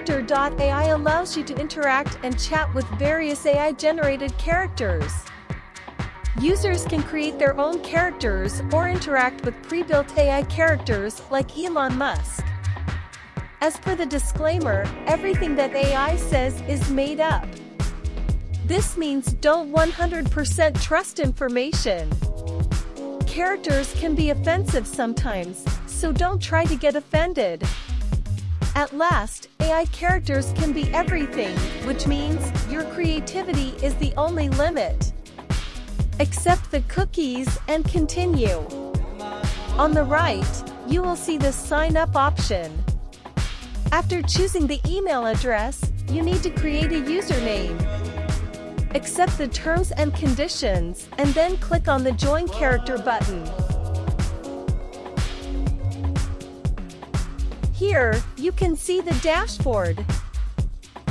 Character.ai allows you to interact and chat with various AI-generated characters. Users can create their own characters or interact with pre-built AI characters like Elon Musk. As per the disclaimer, everything that AI says is made up. This means don't 100% trust information. Characters can be offensive sometimes, so don't try to get offended. At last, AI characters can be everything, which means your creativity is the only limit. Accept the cookies and continue. On the right, you will see the sign up option. After choosing the email address, you need to create a username. Accept the terms and conditions, and then click on the Join Character button. Here, you can see the dashboard.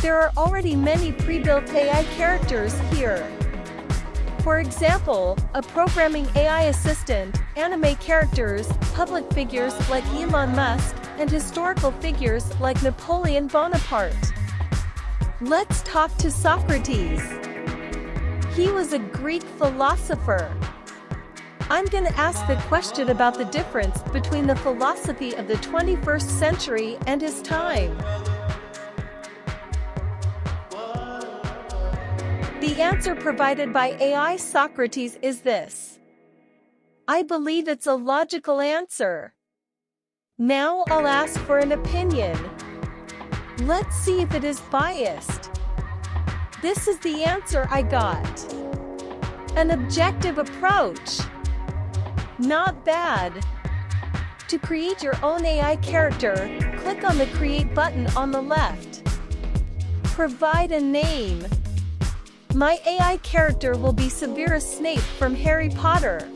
There are already many pre-built AI characters here. For example, a programming AI assistant, anime characters, public figures like Elon Musk, and historical figures like Napoleon Bonaparte. Let's talk to Socrates. He was a Greek philosopher. I'm gonna ask the question about the difference between the philosophy of the 21st century and his time. The answer provided by AI Socrates is this. I believe it's a logical answer. Now I'll ask for an opinion. Let's see if it is biased. This is the answer I got. An objective approach. Not bad. To create your own AI character, click on the Create button on the left. Provide a name. My AI character will be Severus Snape from Harry Potter.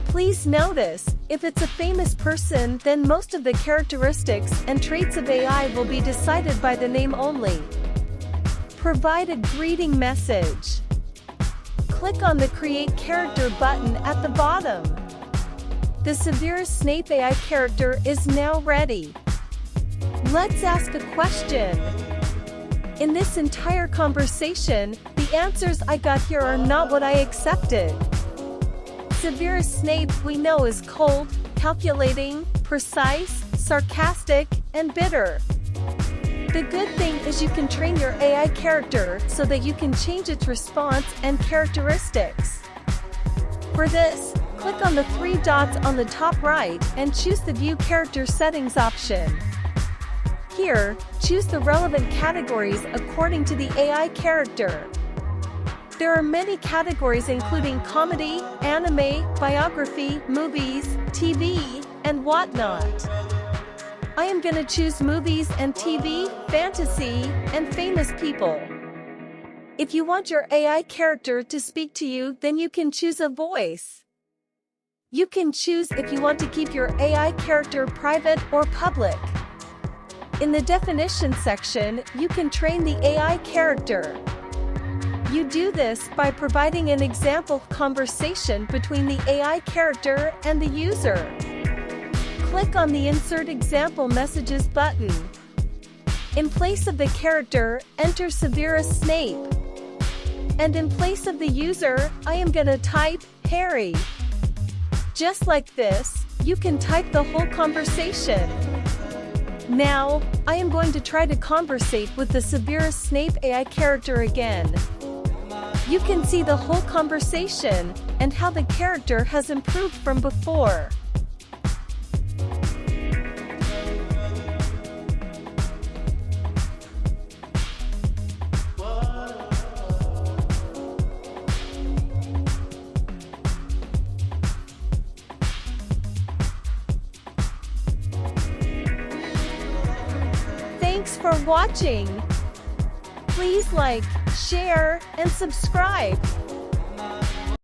Please notice, if it's a famous person, then most of the characteristics and traits of AI will be decided by the name only. Provide a greeting message. Click on the Create Character button at the bottom. The Severus Snape AI character is now ready. Let's ask a question. In this entire conversation, the answers I got here are not what I accepted. Severus Snape we know is cold, calculating, precise, sarcastic, and bitter. The good thing is you can train your AI character so that you can change its response and characteristics. For this, click on the three dots on the top right and choose the View Character Settings option. Here, choose the relevant categories according to the AI character. There are many categories including comedy, anime, biography, movies, TV, and whatnot. I am gonna choose movies and TV, fantasy, and famous people. If you want your AI character to speak to you, then you can choose a voice. You can choose if you want to keep your AI character private or public. In the definition section, you can train the AI character. You do this by providing an example conversation between the AI character and the user. Click on the Insert Example Messages button. In place of the character, enter Severus Snape. And in place of the user, I am gonna type Harry. Just like this, you can type the whole conversation. Now, I am going to try to conversate with the Severus Snape AI character again. You can see the whole conversation and how the character has improved from before. Thanks for watching. Please like, share, and subscribe.